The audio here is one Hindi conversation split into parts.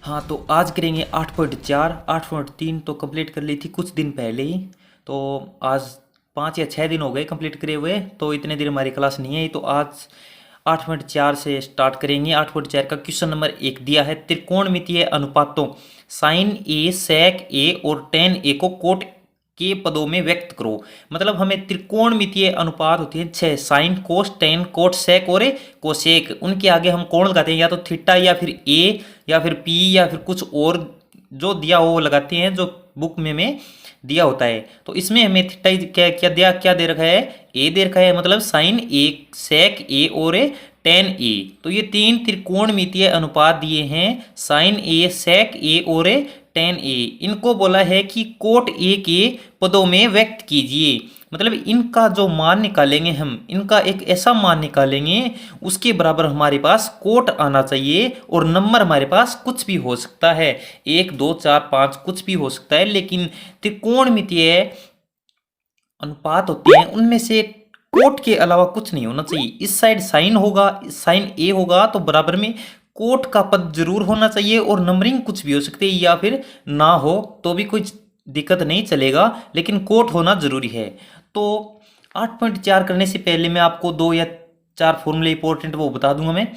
हाँ, तो आज करेंगे 8.4। 8.3 तो कंप्लीट कर ली थी कुछ दिन पहले ही। तो आज 5 या 6 दिन हो गए कंप्लीट करे हुए, तो इतने दिन हमारी क्लास नहीं है। तो आज 8.4 से स्टार्ट करेंगे। 8.4 का क्वेश्चन नंबर 1 दिया है, त्रिकोणमितीय अनुपातों साइन ए, सेक ए और टेन ए को कोट के पदों में व्यक्त करो। मतलब हमें त्रिकोणमितीय अनुपात होते हैं 6, sign, cos, tan, cot, sec और कोसेक। उनके आगे हम कोण लगाते हैं, या तो थीटा या फिर ए या फिर पी या फिर कुछ और जो दिया हो वो लगाते हैं, जो बुक में दिया होता है। तो इसमें हमें थीटा क्या दे रखा है, ए दे रखा है, मतलब साइन ए, सेक ए और टेन ए। तो ये तीन त्रिकोणमितीय अनुपात दिए हैं, साइन ए, सेक ए और टेन ए। इनको बोला है कि कोट ए के पदों में व्यक्त कीजिए। मतलब इनका जो मान निकालेंगे हम, इनका एक ऐसा मान निकालेंगे उसके बराबर हमारे पास कोट आना चाहिए। और नंबर हमारे पास कुछ भी हो सकता है, 1 2 4 5 कुछ भी हो सकता है, लेकिन त्रिकोणमितीय अनुपात होते हैं उनमें से कोट के अलावा कुछ नहीं होना चाहिए। इस साइड साइन होगा, साइन ए होगा तो बराबर में कोट का पद जरूर होना चाहिए। और नंबरिंग कुछ भी हो सकती है, या फिर ना हो तो भी कुछ दिक्कत नहीं चलेगा, लेकिन कोट होना जरूरी है। तो 8.4 करने से पहले मैं आपको 2 या 4 फॉर्मूले इंपॉर्टेंट वो बता दूंगा। मैं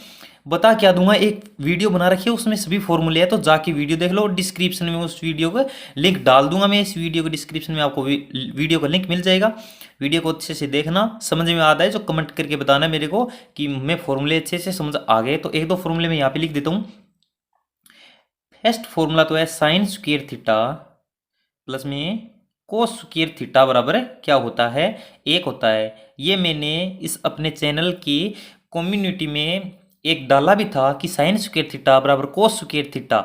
बता क्या दूंगा, एक वीडियो बना रखी है उसमें सभी फॉर्मूले है, तो जाके वीडियो देख लो। और डिस्क्रिप्शन में उस वीडियो का लिंक डाल दूंगा। मैं इस वीडियो के डिस्क्रिप्शन में आपको वीडियो का लिंक मिल जाएगा। वीडियो को अच्छे से देखना, समझ में आता है जो कमेंट करके बताना मेरे को कि मैं फॉर्मूले अच्छे से समझ आ गए। तो 1 2 फॉर्मूले मैं यहाँ पे लिख देता हूँ। फर्स्ट फॉर्मूला तो है साइन स्क्वेयर थीटा प्लस में कोस स्क्वेयर थीटा बराबर क्या होता है, 1 होता है। ये मैंने इस अपने चैनल की कम्युनिटी में एक डाला भी था कि साइन स्क्वेयर थीटा बराबर कोस square theta,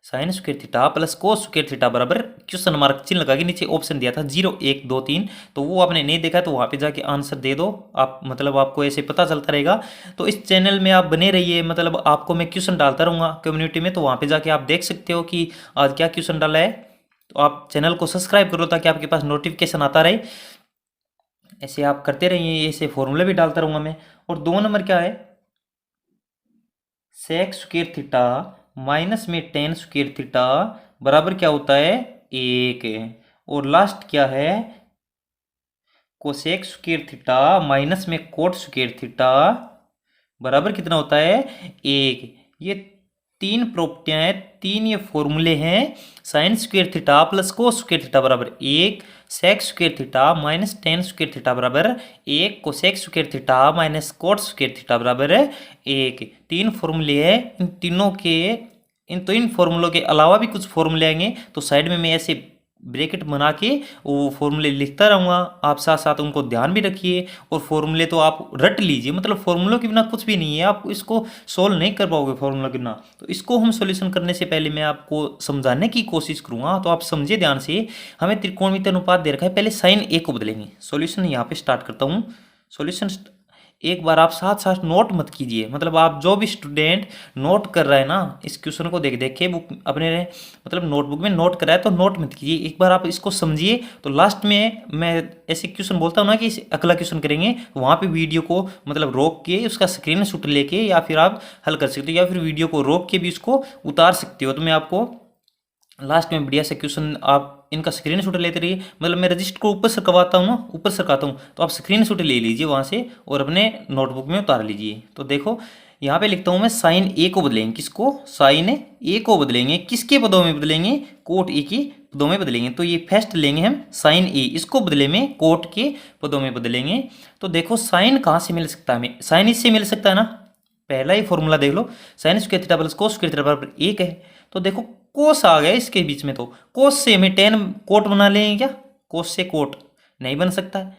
sign square theta plus cos square theta बराबर क्वेश्चन मार्क चिन्ह लगा के नीचे ऑप्शन दिया था 0 1 2 3। तो वो आपने नहीं देखा तो वहाँ पे जाके आंसर दे दो आप, मतलब आपको ऐसे पता चलता रहेगा। तो इस चैनल में आप बने रहिए, मतलब आपको मैं क्वेश्चन डालता रहूँगा कम्युनिटी में, तो वहाँ पे जाके आप देख सकते हो कि आज क्या क्वेश्चन डाला है। तो आप चैनल को सब्सक्राइब करो ताकि आपके पास नोटिफिकेशन आता रहे। ऐसे आप करते रहिए, ऐसे फॉर्मूला भी डालता रहूँगा मैं। और 2 नंबर क्या है, सेक स्क्वेयर थीटा माइनस में टेन स्क्वेयर थीटा बराबर क्या होता है, 1। और लास्ट क्या है, कोसेक स्क्वेयर थीटा माइनस में कोट स्क्वेयर थीटा बराबर कितना होता है, 1। ये तीन प्रॉपर्टियां हैं, तीन ये फॉर्मूले हैं। Sine square theta plus cos square theta बराबर 1, sec square theta minus tan square theta बराबर 1, cosec square theta minus cot square theta बराबर 1। तीन फॉर्मूले हैं। इन फॉर्मूलों के अलावा भी कुछ फॉर्मूले आएंगे, तो साइड में मैं ऐसे ब्रैकेट बना के वो फॉर्मूले लिखता रहूँगा। आप साथ साथ उनको ध्यान भी रखिए। और फॉर्मूले तो आप रट लीजिए, मतलब फॉर्मूलों के बिना कुछ भी नहीं है, आप इसको सोल्व नहीं कर पाओगे फॉर्मूला के बिना। तो इसको हम सॉल्यूशन करने से पहले मैं आपको समझाने की कोशिश करूँगा, तो आप समझिए ध्यान से। हमें त्रिकोणमितीय अनुपात दे रखा है, पहले साइन ए को बदलेंगे। सॉल्यूशन यहाँ पे स्टार्ट करता हूँ। सॉल्यूशन एक बार आप साथ साथ नोट मत कीजिए, मतलब आप जो भी स्टूडेंट नोट कर रहा है ना, इस क्वेश्चन को देख देख के बुक अपने मतलब नोटबुक में नोट कर रहा है, तो नोट मत कीजिए, एक बार आप इसको समझिए। तो लास्ट में मैं ऐसे क्वेश्चन बोलता हूँ ना कि अगला क्वेश्चन करेंगे, तो वहाँ पे वीडियो को मतलब रोक के उसका स्क्रीन शॉट लेके या फिर आप हल कर सकते हो, या फिर वीडियो को रोक के भी उसको उतार सकते हो। तो मैं आपको लास्ट में बढ़िया से क्वेश्चन आप इनका स्क्रीन शॉट लेते रहिए। मतलब मैं रजिस्टर को ऊपर से करवाता हूँ ना, ऊपर से करता हूँ, तो आप स्क्रीन शॉट ले लीजिए वहाँ से और अपने नोटबुक में उतार लीजिए। तो देखो यहाँ पे लिखता हूँ मैं, साइन ए को बदलेंगे, किसको, साइन ए को बदलेंगे, किसके पदों में बदलेंगे, कोट ए के पदों में बदलेंगे। तो ये फर्स्ट लेंगे हम साइन ए, इसको बदले में कोट के पदों में बदलेंगे। तो देखो साइन कहाँ से मिल सकता है हमें, साइन इससे मिल सकता है ना, पहला ही फॉर्मूला देख लो, sine square theta plus cos square theta बराबर 1 है। तो देखो कोस आ गया इसके बीच में, तो कोस से हमें टेन कोट बना लेंगे क्या, कोस से कोट नहीं बन सकता है।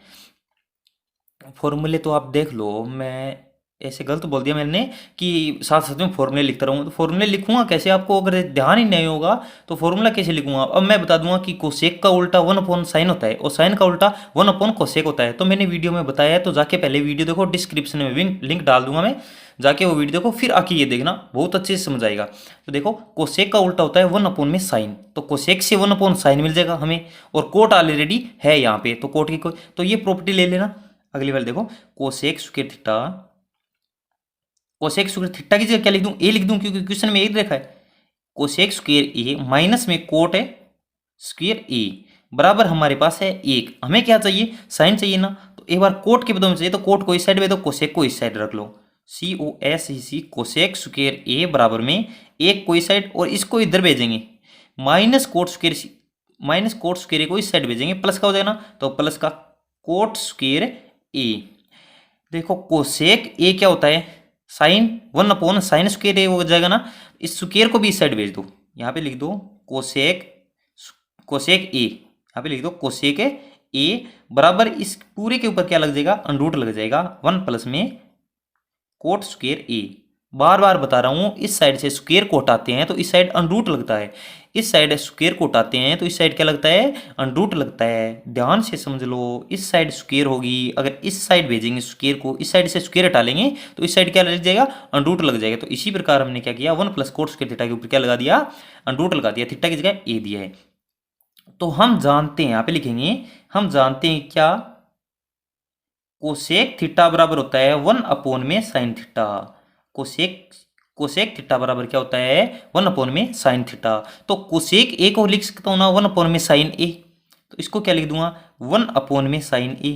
फॉर्मूले तो आप देख लो, मैं ऐसे गलत बोल दिया मैंने कि साथ साथ में फॉर्मूले लिखता रहूँगा, तो फॉर्मूले लिखूंगा कैसे, आपको अगर ध्यान ही नहीं होगा तो फॉर्मूला कैसे लिखूंगा। अब मैं बता दूंगा कि कोसेक का उल्टा 1/sin होता है और साइन का उल्टा 1/कोसेक होता है। तो मैंने वीडियो में बताया है, तो जाके पहले वीडियो देखो, डिस्क्रिप्शन में लिंक डाल दूंगा मैं, जाके वो वीडियो देखो, फिर आके ये देखना, बहुत अच्छे से समझ आएगा। तो देखो कोसेक का उल्टा होता है 1/sin, तो कोसेक से 1/sin मिल जाएगा हमें, और कोट ऑलरेडी है यहाँ पे, तो कोट की कोई तो ये प्रॉपर्टी ले लेना। अगली बार देखो, cosec square theta, cosec square theta की जगह क्या लिख दूं, ए लिख दूं, क्योंकि क्वेश्चन में ए रखा है, कोसेक स्क्वायर ए माइनस में कोट है स्क्वायर ए बराबर हमारे पास है 1। हमें क्या चाहिए, साइन चाहिए ना, तो एक बार कोट के पदों में चाहिए तो कोट को इस साइड में दो, कोसेक को इस साइड रख लो। COSEC कोसेक स्क्वायर ए बराबर में 1 को इस साइड और इसको इधर भेजेंगे, माइनस कोट स्क्वायर ए को इस साइड भेजेंगे, प्लस का हो जाएगा ना, तो प्लस का कोट स्क्वायर ए। देखो कोसेक ए क्या होता है, साइन 1 साइन स्क्वायर ए हो जाएगा ना, इस स्क्वायर को भी इस साइड भेज दो, यहाँ पे लिख दो कोसेक ए, यहाँ पे लिख दो कोसेक ए बराबर इस पूरे के ऊपर क्या लग जाएगा, अंडरूट लग जाएगा 1 प्लस में कोट स्क्वायर ए। बार बार बता रहा हूँ, इस साइड से स्क्वायर को हटाते हैं तो इस साइड अंडरूट लगता है, इस साइड स्क्वायर को हटाते हैं तो इस साइड क्या लगता है, अंडरूट लगता है। ध्यान से समझ लो, इस साइड स्क्वायर होगी, अगर इस साइड भेजेंगे स्क्वायर को, इस साइड से स्क्वायर हटा लेंगे तो इस साइड क्या लग जाएगा, अंडरूट लग जाएगा। तो इसी प्रकार हमने क्या किया, 1 प्लस कोट स्क्वायर थीटा के ऊपर क्या लगा दिया, अंडरूट लगा दिया, थीटा की जगह ए दिया है। तो हम जानते हैं, यहाँ पे लिखेंगे, हम जानते हैं क्या, कोसेक थीटा बराबर होता है 1 में साइन थीटा। कोसेक थीटा बराबर क्या होता है, 1 में साइन थीटा। तो कोसेक ए को लिख सकता हूँ ना 1 में साइन ए, तो इसको क्या लिख दूंगा, 1 में साइन ए,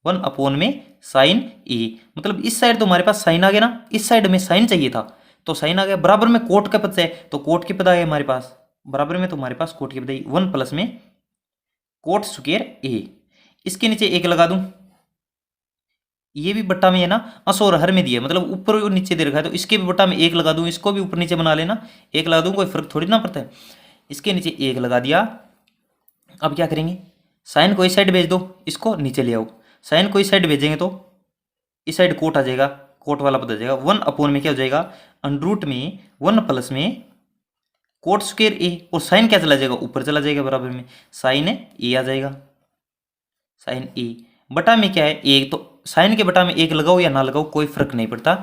1 में साइन ए। मतलब इस साइड तो हमारे पास साइन आ गया ना, इस साइड में साइन चाहिए था तो साइन आ गया, बराबर में कोट का पद है तो कोट के पद आ गए हमारे पास, बराबर में तो हमारे पास कोट के पद आई, 1 प्लस में कोट स्क्वायर ए। इसके नीचे एक लगा दूं, ये भी बट्टा में है ना, और हर में दिया, मतलब ऊपर और नीचे दे रखा है, तो इसके भी बट्टा में एक लगा दूं, इसको भी ऊपर नीचे बना लेना, एक लगा दूं, कोई फर्क थोड़ी ना पड़ता है। इसके नीचे एक लगा दिया। अब क्या करेंगे, साइन को इस साइड भेज दो, इसको नीचे ले आओ, साइन को इस साइड भेजेंगे तो इस साइड कोट आ जाएगा, कोट वाला पद आ जाएगा, 1 में क्या हो जाएगा, अंडरूट में 1 प्लस में कोट स्क्वायर ए, और साइन क्या चला जाएगा, ऊपर चला जाएगा, बराबर में साइन ए आ जाएगा, साइन ए बटा में क्या है एक, तो साइन के बटा में एक लगाओ या ना लगाओ कोई फर्क नहीं पड़ता,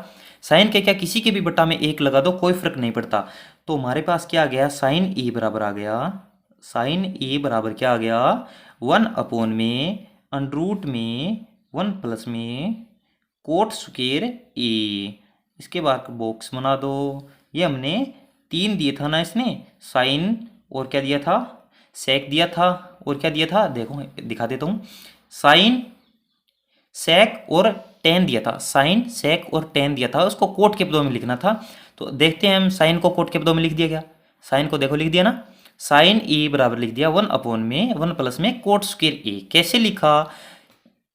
साइन के क्या किसी के भी बटा में एक लगा दो कोई फर्क नहीं पड़ता। तो हमारे पास क्या आ गया, साइन ए बराबर आ गया, साइन ए बराबर क्या आ गया, 1 में अंडरूट में 1 प्लस में कोट स्क्वायर ए। इसके बाद बॉक्स बना दो, ये हमने 3 दिए था ना इसने, साइन और क्या दिया था, सेक दिया था, और क्या दिया था, देखो दिखा देता हूँ, साइन सेक और टेन दिया था, साइन सेक और टेन दिया था, उसको कोट के पदों में लिखना था। तो देखते हैं हम, साइन को कोट के पदों में लिख दिया, क्या साइन को देखो लिख दिया ना, साइन ए बराबर लिख दिया 1 में 1 प्लस में कोट स्क्वायर ए। कैसे लिखा,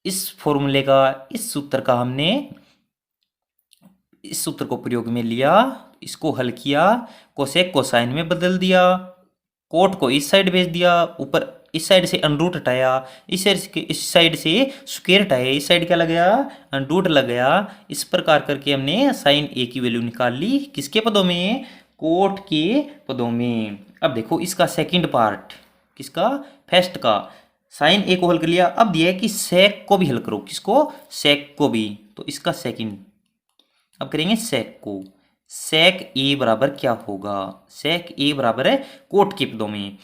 इस फॉर्मूले का, इस सूत्र का हमने इस सूत्र को प्रयोग में लिया, इसको हल किया, कोसेक को साइन में बदल दिया, कोट को इस साइड भेज दिया, ऊपर इस साइड से अंडरूट हटाया, इस साइड से स्क्वायर हटाया, इस साइड क्या लग गया, अंडरूट लग गया। इस प्रकार करके हमने साइन ए की वैल्यू निकाल ली, किसके पदों में, कोट के पदों में। अब देखो इसका सेकंड पार्ट, किसका, फर्स्ट का, साइन ए को हल कर लिया, अब दिया है कि सेक को भी हल करो, किसको, सेक को भी, तो इसका सेकंड अब करेंगे सेक को। सेक ए बराबर क्या होगा, सेक ए बराबर है कोट के पदों में।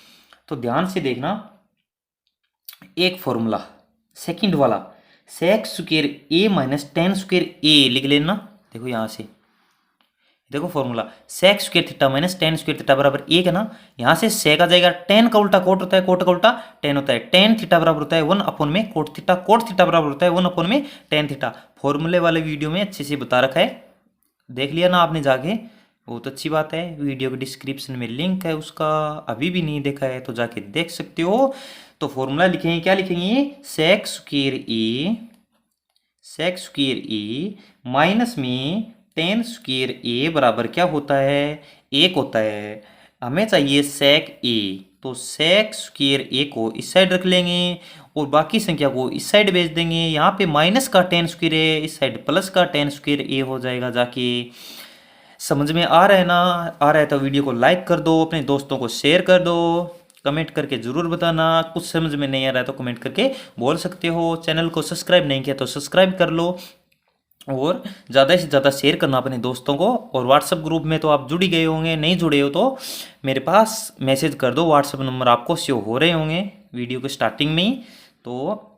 तो ध्यान से देखना, एक फॉर्मूला सेकंड वाला, sec square A minus tan square A लिख लेना। देखो यहाँ से देखो formula, sec square theta minus tan square theta बराबर 1 है ना, यहाँ से सेक आ जाएगा, टेन का उल्टा कोट होता है, कोट का उल्टा टेन होता है, टेन थीटा बराबर होता है 1 में कोट थीटा, कोट थीटा बराबर होता है 1 में टेन थीटा। फॉर्मूले वाले वीडियो में अच्छे से बता रखा है, देख लिया ना आपने जाके, बहुत अच्छी बात है। वीडियो के डिस्क्रिप्शन में लिंक है उसका, अभी भी नहीं देखा है तो जाके देख सकते हो। तो फॉर्मूला लिखेंगे, क्या लिखेंगे, सेक स्क्वायर ए माइनस में टेन स्क्वायर ए बराबर क्या होता है, 1 होता है। हमें चाहिए सेक ए, तो सेक स्क्वायर ए को इस साइड रख लेंगे और बाकी संख्या को इस साइड भेज देंगे। यहाँ पे माइनस का टेन स्क्वायर है, इस साइड प्लस का टेन स्क्वायर ए हो जाएगा। जाके समझ में आ रहा है ना, आ रहा है तो वीडियो को लाइक कर दो, अपने दोस्तों को शेयर कर दो, कमेंट करके ज़रूर बताना। कुछ समझ में नहीं आ रहा है तो कमेंट करके बोल सकते हो। चैनल को सब्सक्राइब नहीं किया तो सब्सक्राइब कर लो और ज़्यादा से ज़्यादा शेयर करना अपने दोस्तों को। और व्हाट्सएप ग्रुप में तो आप जुड़ गए होंगे, नहीं जुड़े हो तो मेरे पास मैसेज कर दो, व्हाट्सएप नंबर आपको शो हो रहे होंगे वीडियो के स्टार्टिंग में ही। तो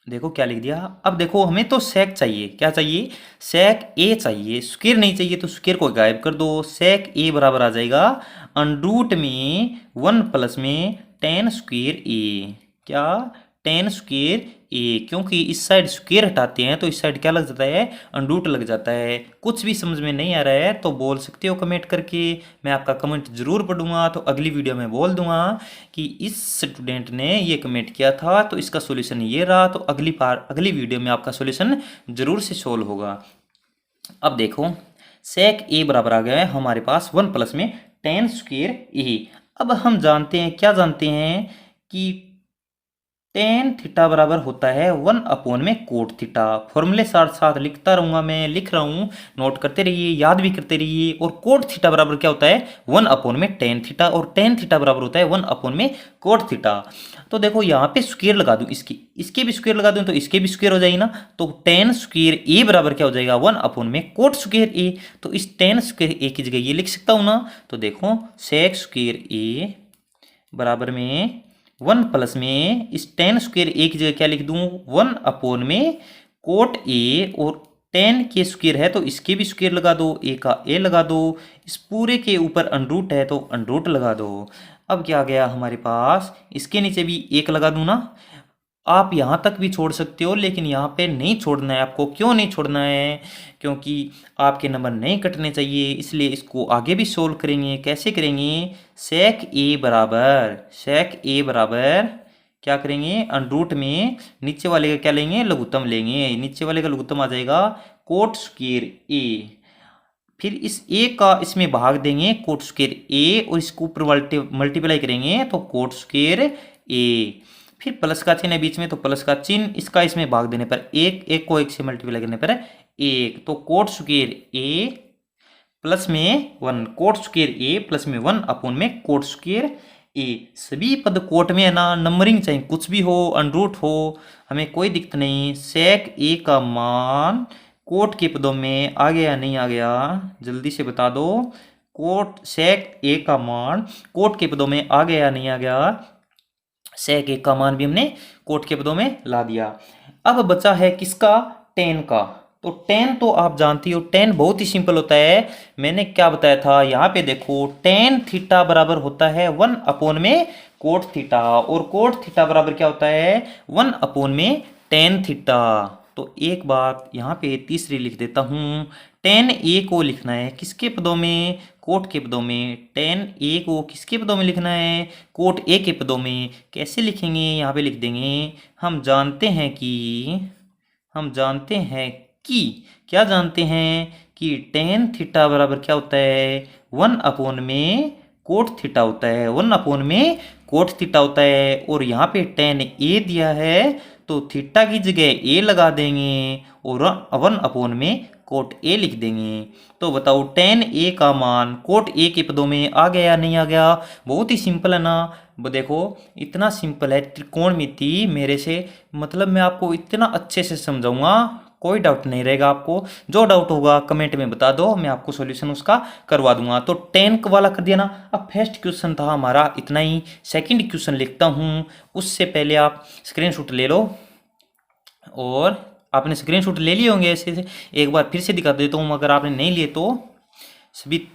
देखो क्या लिख दिया। अब देखो हमें तो सेक चाहिए, क्या चाहिए, सेक ए चाहिए, स्क्वायर नहीं चाहिए, तो स्क्वायर को गायब कर दो। सेक ए बराबर आ जाएगा अंडरूट में 1 प्लस में टेन स्क्वायर ए। क्या, टेन स्क्वायर ए, क्योंकि इस साइड स्क्वायर हटाते हैं तो इस साइड क्या लग जाता है, अंडरूट लग जाता है। कुछ भी समझ में नहीं आ रहा है तो बोल सकते हो कमेंट करके, मैं आपका कमेंट जरूर पढ़ूंगा, तो अगली वीडियो में बोल दूंगा कि इस स्टूडेंट ने ये कमेंट किया था तो इसका सॉल्यूशन ये रहा, तो अगली वीडियो में आपका सॉल्यूशन जरूर से सोल्व होगा। अब देखो सेक ए बराबर आ गया है हमारे पास 1 प्लस में टेन स्क्वायर ए। अब हम जानते हैं, क्या जानते हैं कि टेन थीटा बराबर होता है 1 अपॉन में कोट थीटा। फॉर्मूले साथ साथ लिखता रहूंगा, मैं लिख रहा हूँ, नोट करते रहिए, याद भी करते रहिए। और कोट थीटा बराबर क्या होता है, 1 अपॉन में टेन थीटा, और टेन थीटा बराबर होता है 1 अपॉन में कोट थीटा। तो देखो यहाँ पे स्क्वायर लगा दूं, इसके भी स्क्वायर लगा दूं तो इसके भी स्क्वायर हो जाएगी ना। तो टेन स्क्वायर ए बराबर क्या हो जाएगा, 1 अपॉन में कोट स्क्वायर ए। तो इस टेन स्क्वायर ए की जगह ये लिख सकता हूँ ना। तो देखो सेक स्क्वायर ए बराबर में 1 प्लस में इस टेन स्क्वायर ए की जगह क्या लिख दूं, 1 अपॉन में कोट ए, और टेन के स्क्वायर है तो इसके भी स्क्वायर लगा दो, ए का ए लगा दो, इस पूरे के ऊपर अंडरूट है तो अंडरूट लगा दो। अब क्या गया हमारे पास, इसके नीचे भी एक लगा दूं ना। आप यहाँ तक भी छोड़ सकते हो लेकिन यहाँ पे नहीं छोड़ना है आपको। क्यों नहीं छोड़ना है, क्योंकि आपके नंबर नहीं कटने चाहिए, इसलिए इसको आगे भी सोल्व करेंगे। कैसे करेंगे, सेक ए बराबर क्या करेंगे, अंडरूट में नीचे वाले का क्या लेंगे, लघुत्तम लेंगे। नीचे वाले का लघुत्तम आ जाएगा कोट स्क्वायर ए। फिर इस ए का इसमें भाग देंगे कोट स्क्वायर ए, और इसको ऊपर मल्टीप्लाई करेंगे तो कोट स्क्वायर ए। फिर प्लस का चिन्ह है बीच में तो प्लस का चिन्ह, इसका इसमें भाग देने पर एक, एक को एक से मल्टीप्लाई करने पर एक, तो कोट स्क्वायर ए प्लस में 1, कोट स्क्वायर ए प्लस में 1 अपॉन में कोट स्क्वायर ए। सभी पद कोट में है ना, नंबरिंग चाहे कुछ भी हो, अनरूट हो, हमें कोई दिक्कत नहीं। सेक ए का मान कोट के पदों में आ गया नहीं आ गया, जल्दी से बता दो। कोट सेक ए का मान कोट के पदों में आ गया नहीं आ गया, सेक ए का मान भी हमने कोट के पदों में ला दिया। अब बचा है किसका, टेन का। तो टेन तो आप जानती हो, टेन बहुत ही सिंपल होता है। मैंने क्या बताया था, यहाँ पे देखो टेन थीटा बराबर होता है 1 अपॉन में कोट थीटा, और कोट थीटा बराबर क्या होता है, 1 अपॉन में टेन थीटा। तो एक बात यहाँ पे तीसरी लिख देता हूँ, टेन ए को लिखना है किसके पदों में, कोट के पदों में। टेन ए को किसके पदों में लिखना है, कोट ए के पदों में। कैसे लिखेंगे, यहाँ पे लिख देंगे, हम जानते हैं कि हम जानते हैं कि क्या जानते हैं कि टेन थीटा बराबर क्या होता है, 1 अपॉन में कोट थीटा होता है, 1 अपॉन में कोट थीटा होता है। और यहाँ पे टेन ए दिया है तो थीटा की जगह ए लगा देंगे और 1 अपॉन में कोट ए लिख देंगे। तो बताओ टेन ए का मान कोट ए के पदों में आ गया नहीं आ गया, बहुत ही सिंपल है ना। देखो इतना सिंपल है त्रिकोणमिति मेरे से, मतलब मैं आपको इतना अच्छे से समझाऊंगा, कोई डाउट नहीं रहेगा आपको। जो डाउट होगा कमेंट में बता दो, मैं आपको सॉल्यूशन उसका करवा दूंगा। तो 10 वाला कर दिया ना। अब फर्स्ट क्वेश्चन था हमारा इतना ही, सेकंड क्वेश्चन लिखता हूँ उससे पहले आप स्क्रीनशॉट ले लो। और आपने स्क्रीनशॉट ले लिए होंगे ऐसे से, एक बार फिर से दिखा देता हूँ, अगर आपने नहीं लिए तो सभी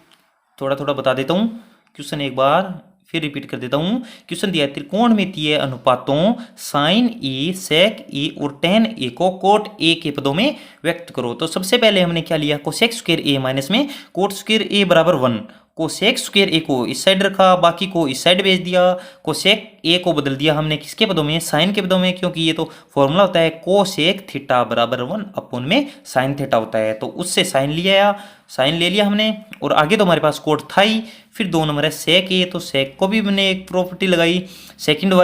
थोड़ा थोड़ा बता देता हूँ। क्वेश्चन एक बार फिर रिपीट कर देता हूँ। क्वेश्चन दिया है त्रिकोणमितीय अनुपातों साइन ए, सेक ए और टेन ए को कोट ए के पदों में व्यक्त करो। तो सबसे पहले हमने क्या लिया, कोसेक स्क्वायर ए माइनस में कोट स्क्वायर ए बराबर 1। कोसेक स्क्वायर ए को इस साइड रखा, बाकी को इस साइड भेज दिया। कोसेक ए को बदल दिया हमने किसके पदों में, साइन के पदों में, क्योंकि ये तो फॉर्मूला होता है कोसेक थीटा बराबर 1 अपॉन में साइन थीटा होता है। तो उससे साइन लिया, साइन ले लिया हमने, और आगे तो हमारे पास कोट था ही। फिर 2 नंबर है सेक ए, तो सेक को भी मैंने एक प्रॉपर्टी लगाई, सेकंड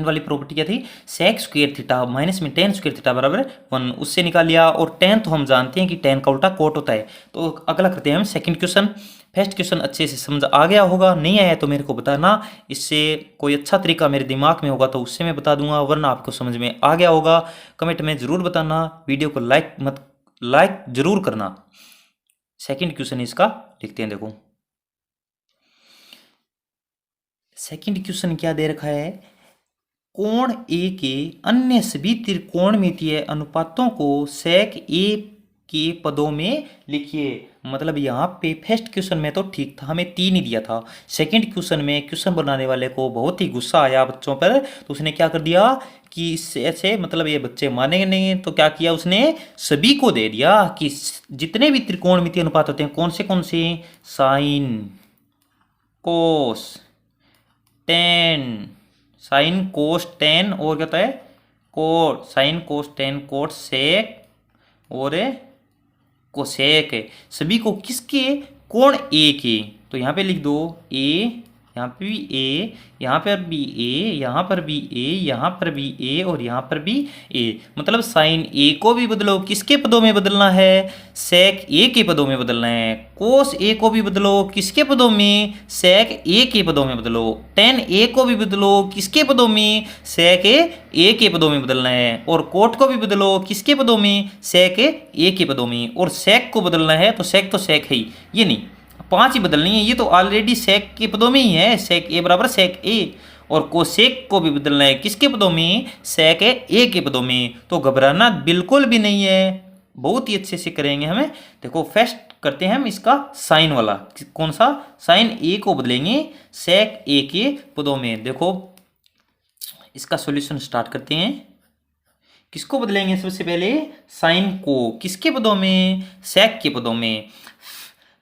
वाली प्रॉपर्टी क्या थी, सेक स्क्वायर थीटा माइनस में टेन स्क्वायर थीटा बराबर 1, उससे निकाल लिया। और टेन तो हम जानते हैं कि टेन का उल्टा कोट होता है। तो अगला करते हैं हम सेकंड क्वेश्चन। फर्स्ट क्वेश्चन अच्छे से समझ आ गया होगा, नहीं आया तो मेरे को बताना, इससे कोई अच्छा तरीका मेरे दिमाग में होगा तो उससे मैं बता दूंगा, वरना आपको समझ में आ गया होगा। कमेंट में ज़रूर बताना, वीडियो को लाइक जरूर करना। सेकंड क्वेश्चन इसका लिखते हैं। देखो सेकंड क्वेश्चन क्या दे रखा है, कोण ए के अन्य सभी त्रिकोणमितीय अनुपातों को सेक ए के पदों में लिखिए। मतलब यहाँ पे फर्स्ट क्वेश्चन में तो ठीक था, हमें 3 ही दिया था। सेकंड क्वेश्चन में क्वेश्चन बनाने वाले को बहुत ही गुस्सा आया बच्चों पर, तो उसने क्या कर दिया कि इससे ऐसे मतलब ये बच्चे मानेंगे नहीं, तो क्या किया उसने सभी को दे दिया कि जितने भी त्रिकोणमितीय अनुपात होते हैं, कौन से sine, cos, tan, sine cos tan, और क्या होता है cot, sine cos tan cot sec और कोसेक, सभी को किसके, कोण ए के। तो यहाँ पे लिख दो ए, यहाँ पे भी ए, यहाँ पर भी ए, यहाँ पर भी ए, यहाँ पर भी ए और यहाँ पर भी ए। मतलब साइन ए को भी बदलो, किसके पदों में बदलना है, सेक ए के पदों में बदलना है। कोस ए को भी बदलो, किसके पदों में, सेक ए के पदों में बदलो। टेन ए को भी बदलो, किसके पदों में, सेक ए के पदों में बदलना है। और कोट को भी बदलो, किसके पदों में, सेक ए के पदों में। और सेक को बदलना है तो सेक है ही, ये नहीं 5 ही बदलनी है, ये तो ऑलरेडी सेक के पदों में ही है, सेक ए बराबर सेक ए। और कोसेक को भी बदलना है, किसके पदों में, सेक ए के पदों में। तो घबराना बिल्कुल भी नहीं है, बहुत ही अच्छे से करेंगे हमें। देखो फर्स्ट करते हैं हम इसका साइन वाला, कौन सा, साइन ए को बदलेंगे सेक ए के पदों में। देखो इसका सॉल्यूशन स्टार्ट करते हैं। किसको बदलेंगे सबसे पहले, साइन को, किसके पदों में, सेक के पदों में।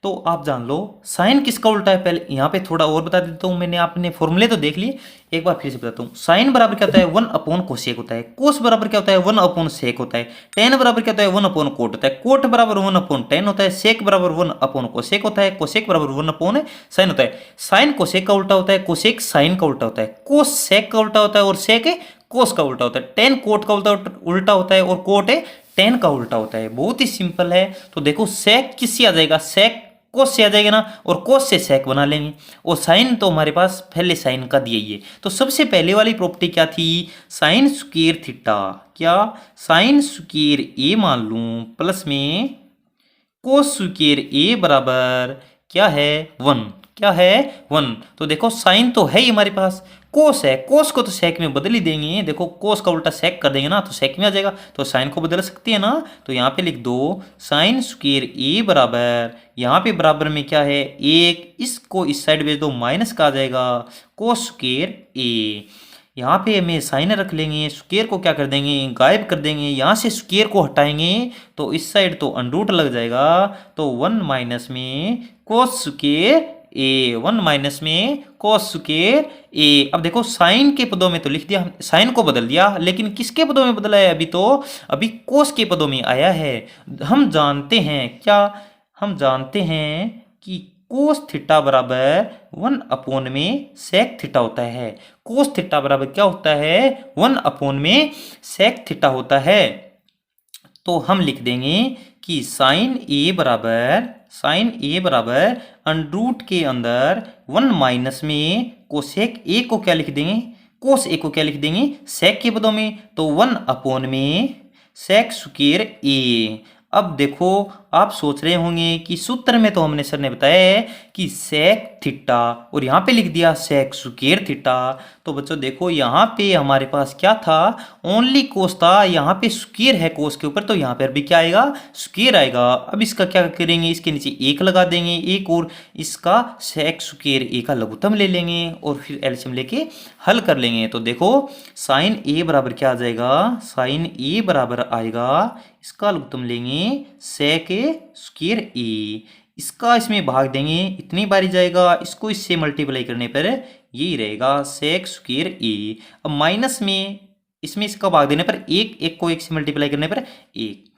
तो आप जान लो साइन किसका उल्टा है, पहले यहाँ पे थोड़ा और बता देता हूँ। मैंने आपने फॉर्मूले तो देख लिए, एक बार फिर से बताता हूँ। साइन बराबर क्या होता है, 1 कोसेक होता है। कोस बराबर क्या होता है, 1 सेक होता है। टेन बराबर क्या होता है, 1 कोट होता है। कोट बराबर 1 टेन होता है। सेक बराबर 1 कोसेक होता है। कोसेक बराबर 1 साइन होता है। साइन कोसेक का उल्टा होता है, कोसेक साइन का उल्टा होता है। कोस सेक का उल्टा होता है और सेक कोस का उल्टा होता है। टेन कोट का उल्टा होता है और कोट टेन का उल्टा होता है। बहुत ही सिंपल है। तो देखो सेक किससे आ जाएगा, सेक कोस से आ जाएगा ना, और कोस से सेक बना लेंगे। और साइन तो हमारे पास पहले साइन का दिया ही है। तो सबसे पहले वाली प्रॉपर्टी क्या थी, साइन स्क्वायर थीटा, क्या साइन स्क्वायर ए मान लूं प्लस में कोस स्क्वायर ए बराबर क्या है 1, क्या है 1। तो देखो साइन तो है ही हमारे पास, कोस है, कोस को तो सेक में बदल ही देंगे। देखो कोस का उल्टा सेक कर देंगे ना तो सेक में आ जाएगा, तो साइन को बदल सकते हैं ना। तो यहाँ पे लिख दो साइन स्क्वायर ए बराबर, यहाँ पे बराबर में क्या है 1, इसको इस साइड भेज दो, माइनस का आ जाएगा कोस स्क्वायर ए। यहाँ पे हमें साइन रख लेंगे, स्क्वायर को क्या कर देंगे, गायब कर देंगे। यहाँ से स्क्वायर को हटाएंगे तो इस साइड तो अंडरूट लग जाएगा, तो 1 माइनस में कोस स्क्वायर ए, 1 माइनस में कोस स्क्वायर ए। अब देखो साइन के पदों में तो लिख दिया, साइन को बदल दिया, लेकिन किसके पदों में बदला है, अभी कोस के पदों में आया है। हम जानते हैं क्या, हम जानते हैं कि कोस थीटा बराबर 1 में सेक थीटा होता है। कोस थीटा बराबर क्या होता है, 1 में सेक थीटा होता है। तो हम लिख देंगे कि साइन ए बराबर अंडरूट के अंदर 1 माइनस में कोसेक ए को क्या लिख देंगे, कोस ए को क्या लिख देंगे, सेक के पदों में। तो 1 में सेक स्क्वायर ए। अब देखो आप सोच रहे होंगे कि सूत्र में तो हमने सर ने बताया है कि सेक थीटा, और यहाँ पे लिख दिया सेक स्क्वायर थीटा। तो बच्चों देखो यहाँ पे हमारे पास क्या था, ओनली कोस था, यहाँ पे स्क्वायर है कोस के ऊपर, तो यहाँ पर भी क्या आएगा, स्क्वायर आएगा। अब इसका क्या करेंगे, इसके नीचे 1 लगा देंगे, एक और इसका सेक स्क्वायर ए का लघुत्तम ले लेंगे और फिर एलसीएम लेके हल कर लेंगे। तो देखो साइन ए बराबर क्या आ जाएगा, साइन ए बराबर आएगा, इसका लघुत्तम लेंगे सेक स्क्वायर ए, इसका इसमें भाग देंगे, इतनी बारी जाएगा, इसको इससे मल्टीप्लाई करने पर यही रहेगा सेक स्क्वायर ए। अब माइनस में इसमें इसका भाग देने पर एक को 1 से मल्टीप्लाई करने पर 1।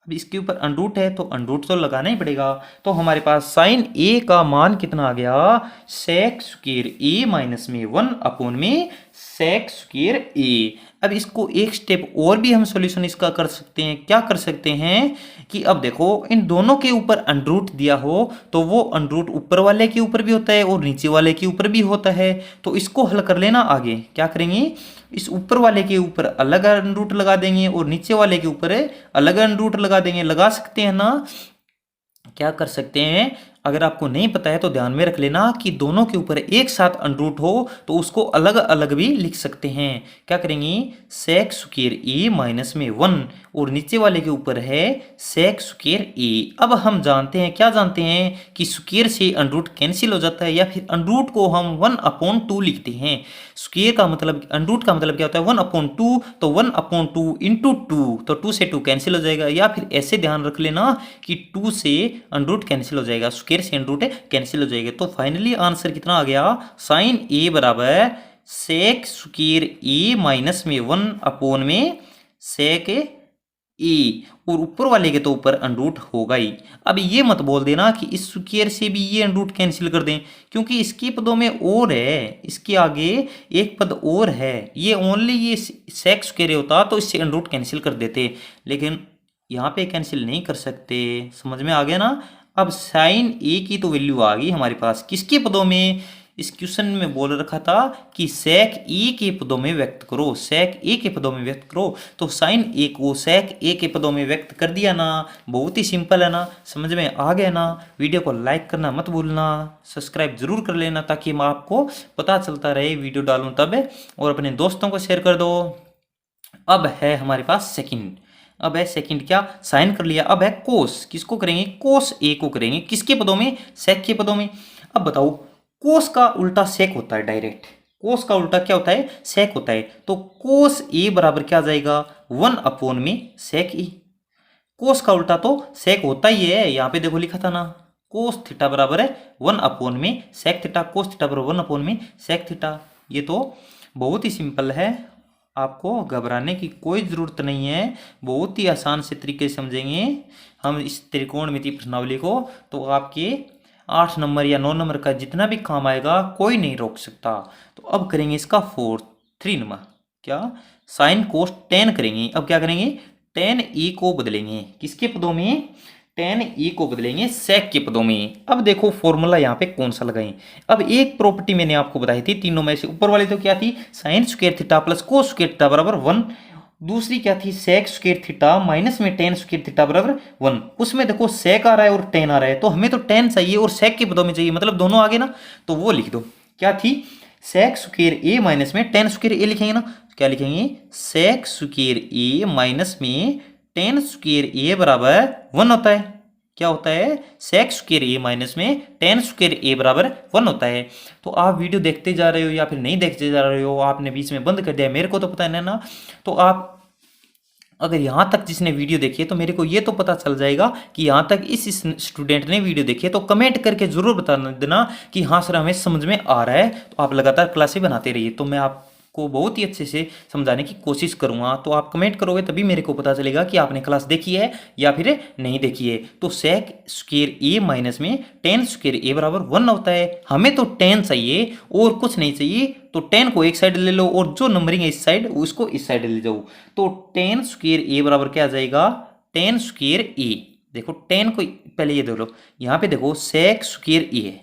अब इसके ऊपर अंडरूट है तो अंडरूट तो लगाना ही पड़ेगा। तो हमारे पास साइन ए का मान कितना आ गया, सेक स्क्वायर ए माइनस में 1 में सेक स्क्वायर ए। अब इसको एक स्टेप और भी हम सॉल्यूशन इसका कर सकते हैं। क्या कर सकते हैं कि अब देखो इन दोनों के ऊपर अंडरूट दिया हो तो वो अंडरूट ऊपर वाले के ऊपर भी होता है और नीचे वाले के ऊपर भी होता है। तो इसको हल कर लेना। आगे क्या करेंगे, इस ऊपर वाले के ऊपर अलग अंडरूट लगा देंगे और नीचे वाले के ऊपर अलग अंडरूट लगा देंगे। लगा सकते हैं ना, क्या कर सकते हैं, अगर आपको नहीं पता है तो ध्यान में रख लेना कि दोनों के ऊपर एक साथ अंडर रूट हो तो उसको अलग अलग भी लिख सकते हैं। क्या करेंगे, सेक स्क्वायर ए माइनस में 1 और नीचे वाले के ऊपर है सेक स्क्वायर ए। अब हम जानते हैं, क्या जानते हैं कि स्क्वायर से अंडर रूट कैंसिल हो जाता है, या फिर अंडर रूट को हम 1/2 लिखते हैं। स्क्वायर का मतलब, अंडर रूट का मतलब क्या होता है 1/2, तो 1/2 इंटू 2, तो 2 से 2 कैंसिल हो जाएगा, या फिर ऐसे ध्यान रख लेना कि 2 से अंडर रूट कैंसिल हो जाएगा, स्क्वायर से अंडर रूट कैंसिल हो जाएगा। तो फाइनली आंसर कितना आ गया, साइन ए बराबर सेक स्क्वायर ए माइनस में 1 में सेक ए, और ऊपर वाले के तो ऊपर अंडर रूट होगा ही। अब ये मत बोल देना कि इस स्क्वायर से भी ये अंडर रूट कैंसिल कर दें, क्योंकि इसके पदों में और है, इसके आगे एक पद और है। ये ओनली ये सेक स्क्वायर होता तो इससे अंडर रूट कैंसिल कर देते, लेकिन यहाँ पे कैंसिल नहीं कर सकते। समझ में आ गया ना। अब साइन ए की तो वैल्यू आ गई हमारे पास, किसके पदों में, इस क्वेश्चन में बोल रखा था कि सेक ए के पदों में व्यक्त करो, सेक ए के पदों में व्यक्त करो, तो साइन ए को सेक ए के पदों में व्यक्त कर दिया ना। बहुत ही सिंपल है ना, समझ में आ गया ना। वीडियो को लाइक करना मत भूलना, सब्सक्राइब जरूर कर लेना ताकि मैं आपको पता चलता रहे वीडियो डालूं तब, और अपने दोस्तों को शेयर कर दो। अब है हमारे पास सेकंड, अब है सेकंड, क्या साइन कर लिया, अब है कोस, किसको करेंगे, कोस ए को करेंगे, किसके पदों में, सेक के पदों में। अब बताओ, कोस का उल्टा सेक होता है डायरेक्ट, कोस का उल्टा क्या होता है, सेक होता है, तो कोस ए बराबर क्या आ जाएगा 1 में सेक ए। कोस का उल्टा तो सेक होता ही है, यहाँ पे देखो लिखा था ना, कोस थीटा बराबर है 1 में सेक थीटा, कोस थीटा बराबर 1 में सेक थीटा। ये तो बहुत ही सिंपल है, आपको घबराने की कोई ज़रूरत नहीं है, बहुत ही आसान से तरीके से समझेंगे हम इस त्रिकोणमितीय प्रश्नावली को, तो आपके 8 नंबर या 9 नंबर का जितना भी काम आएगा कोई नहीं रोक सकता। तो अब करेंगे इसका 3 नंबर, क्या साइन कोस टेन करेंगे। अब क्या करेंगे, टेन ए को बदलेंगे, किसके पदों में, टेन ए को बदलेंगे सेक के पदों में। अब देखो फॉर्मूला यहाँ पे कौन सा लगाएं। अब एक प्रॉपर्टी मैंने आपको बताई थी तीनों में से, ऊपर वाली तो क्या थी, sign square theta plus cos square theta बराबर 1, दूसरी क्या थी, सेक स्क्वायर थीटा माइनस में टेन स्क्वायर थीटा बराबर 1। उसमें देखो सेक आ रहा है और टेन आ रहा है, तो हमें तो टेन चाहिए और सेक के पदों में चाहिए, मतलब दोनों आगे ना, तो वो लिख दो। क्या थी, सेक स्क्वायर ए माइनस में टेन स्क्वायर ए लिखेंगे ना, क्या लिखेंगे, सेक स्क्वायर ए माइनस में टेन स्क्वायर ए बराबर 1 होता है। क्या होता है, सेक स्क्वायर ए माइनस में टेन स्क्वायर ए बराबर 1 होता है। तो आप वीडियो देखते जा रहे हो या फिर नहीं देखते जा रहे हो, आपने बीच में बंद कर दिया, मेरे को तो पता नहीं ना। तो आप अगर यहाँ तक जिसने वीडियो देखी है तो मेरे को ये तो पता चल जाएगा कि यहाँ तक इस स्टूडेंट ने वीडियो देखी है, तो कमेंट करके ज़रूर बता देना कि हाँ सर हमें समझ में आ रहा है। तो आप लगातार क्लासें बनाते रहिए, तो मैं आपको बहुत ही अच्छे से समझाने की कोशिश करूँगा। तो आप कमेंट करोगे तभी मेरे को पता चलेगा कि आपने क्लास देखी है या फिर नहीं देखी है। तो सेक स्क्वायर ए माइनस में टेन स्क्वायर ए बराबर 1 होता है, हमें तो टेन चाहिए और कुछ नहीं चाहिए, तो टेन को एक साइड ले लो और जो नंबरिंग है इस साइड उसको इस साइड ले जाओ। तो टेन स्क्वायर ए बराबर क्या आ जाएगा, टेन स्क्वायर ए, देखो टेन को पहले ये देख लो, यहाँ पे देखो सेक स्क्वायर ए है,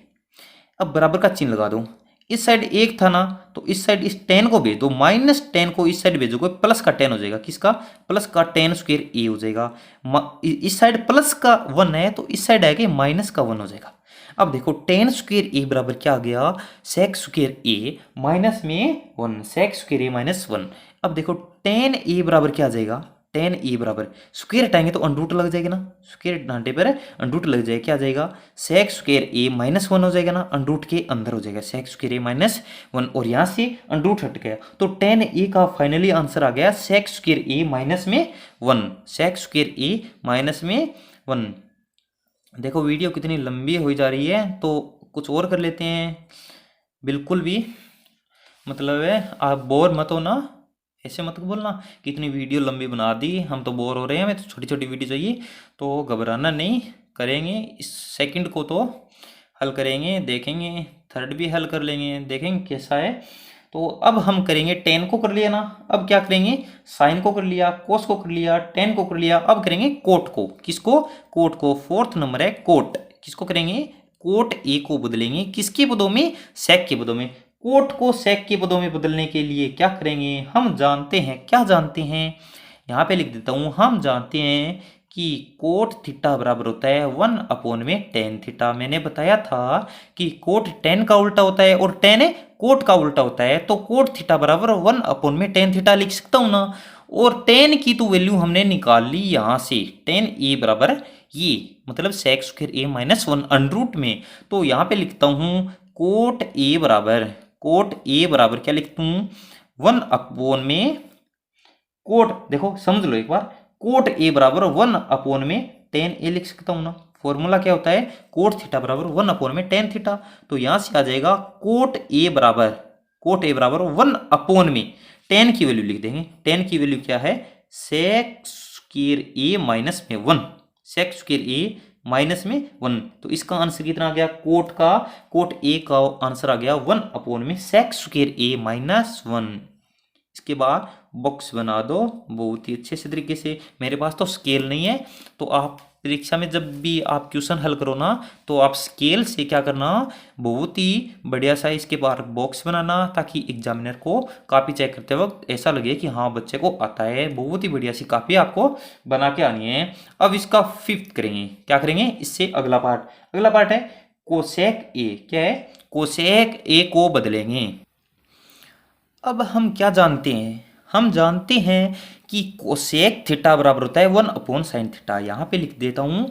अब बराबर का चिन्ह लगा दो, इस साइड एक था ना, तो इस साइड इस टेन को भेज दो, माइनस टेन को इस साइड भेजोगे प्लस का टेन हो जाएगा, किसका, प्लस का टेन स्क्वायर ए हो जाएगा। इस साइड प्लस का 1 है तो इस साइड आएगा माइनस का 1 हो जाएगा। अब देखो टेन स्क्वायर ए बराबर क्या आ गया, सेक स्क्वायर ए माइनस में 1, सेक स्क्वायर ए माइनस 1। अब देखो टेन ए बराबर क्या आ जाएगा, टेन ए बराबर स्क्वायर हटाएंगे तो अंडर रूट लग जाएगा ना, स्क्वायर हटाने पर अंडर रूट लग जाएगा, क्या आ जाएगा, सेक स्क्वायर ए माइनस 1 हो जाएगा ना, अंडर रूट के अंदर हो जाएगा सेक स्क्वायर ए माइनस 1, और यहाँ से अंडर रूट हट गया, तो टेन ए का फाइनली आंसर आ गया सेक स्क्वायर ए माइनस में 1, सेक स्क्वायर ए माइनस में 1। देखो वीडियो कितनी लंबी हो जा रही है, तो कुछ और कर लेते हैं, बिल्कुल भी मतलब है आप बोर मत हो ना, ऐसे मत बोलना कि इतनी वीडियो लंबी बना दी, हम तो बोर हो रहे हैं, हमें तो छोटी छोटी वीडियो चाहिए। तो घबराना नहीं, करेंगे इस सेकंड को तो हल करेंगे, देखेंगे थर्ड भी हल कर लेंगे, देखेंगे कैसा है। तो अब हम करेंगे, टेन को कर लिया ना, अब क्या करेंगे, साइन को कर लिया, कोस को कर लिया, टेन को कर लिया, अब करेंगे कोट को, किसको, कोट को, 4th नंबर है कोट, किसको करेंगे, कोट ए को बदलेंगे, किसके पदों में, सेक के पदों में। कोट को सेक के पदों में बदलने के लिए क्या करेंगे, हम जानते हैं, क्या जानते हैं, यहाँ पे लिख देता हूँ, हम जानते हैं कि कोट थीटा बराबर होता है 1/tan थीटा। मैंने बताया था कि कोट tan का उल्टा होता है और tan कोट का उल्टा होता है, तो कोट थीटा बराबर 1/tan थीटा लिख सकता हूं ना। और tan की तो वैल्यू हमने निकाल ली यहां से, tan a बराबर ये मतलब sec square a minus 1 under root में। तो यहां पे लिखता हूं कोट a बराबर क्या लिखता हूं 1 में कोट, देखो समझ लो एक बार, कोट ए बराबर 1/tan a लिख सकता हूं ना। फॉर्मूला क्या होता है, कोट थीटा बराबर 1/tan थीटा। तो यहां से आ जाएगा कोट ए बराबर 1/tan की वैल्यू लिख देंगे। tan की वैल्यू क्या है, sec स्क्वायर a माइनस में 1, sec स्क्वायर a माइनस में 1। तो इसका आंसर कितना आ गया, कोट ए का आंसर आ गया 1 में sec स्क्वायर a माइनस 1। इसके बाद बॉक्स बना दो बहुत ही अच्छे से तरीके से। मेरे पास तो स्केल नहीं है, तो आप परीक्षा में जब भी आप क्वेश्चन हल करो ना, तो आप स्केल से क्या करना, बहुत ही बढ़िया सा इसके बाहर बॉक्स बनाना, ताकि एग्जामिनर को कॉपी चेक करते वक्त ऐसा लगे कि हाँ बच्चे को आता है। बहुत ही बढ़िया सी कॉपी आपको बना के आनी है। अब इसका फिफ्थ करेंगे, क्या करेंगे, इससे अगला पार्ट है कोसेक ए। क्या है, कोसेक ए को बदलेंगे। अब हम क्या जानते हैं, हम जानते हैं कि कोसेक थीटा बराबर होता है 1/sin थीटा। यहां पे लिख देता हूं,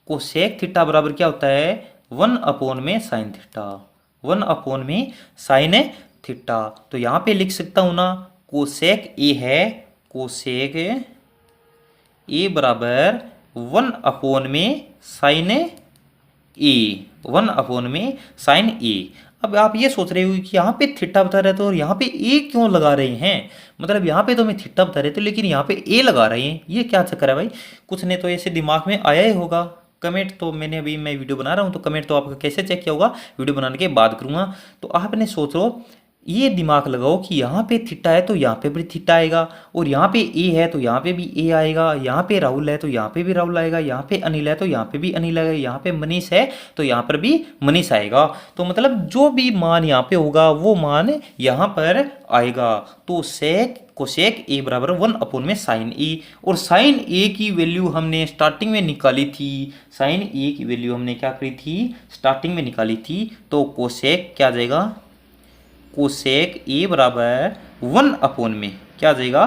कोसेक थीटा बराबर क्या होता है 1/sin थीटा, 1/sin थीटा। तो यहां पे लिख सकता हूं ना, कोसेक ए है, कोसेक ए बराबर 1/sin ए। अब आप ये सोच रहे हो कि यहाँ पे थीटा बता रहे थे और यहाँ पे ए क्यों लगा रहे हैं, मतलब यहाँ पे तो हमें थीटा बता रहे थे लेकिन यहाँ पे ए लगा रहे हैं, ये क्या चक्कर है भाई। कुछ ने तो ऐसे दिमाग में आया ही होगा। कमेंट तो मैं वीडियो बना रहा हूँ, तो कमेंट तो आपका कैसे चेक किया होगा, वीडियो बनाने के बाद करूँगा। तो आपने सोचो, ये दिमाग लगाओ कि यहाँ पे थीटा है तो यहाँ पे भी थीटा आएगा, और यहाँ पे ए है तो यहाँ पे भी ए आएगा, यहाँ पे राहुल है तो यहाँ पे भी राहुल आएगा, यहाँ पे अनिल है तो यहाँ पे भी अनिल आएगा, यहाँ पे मनीष है तो यहाँ पर भी मनीष आएगा। तो मतलब जो भी मान यहाँ पे होगा वो मान यहाँ पर आएगा। तो कोसेक ए बराबर 1/sin ए। और साइन ए की वैल्यू हमने स्टार्टिंग में निकाली थी, साइन ए की वैल्यू हमने क्या करी थी, स्टार्टिंग में निकाली थी। तो कोसेक क्या आ जाएगा, कोसेक ए बराबर 1/में क्या आ जाएगा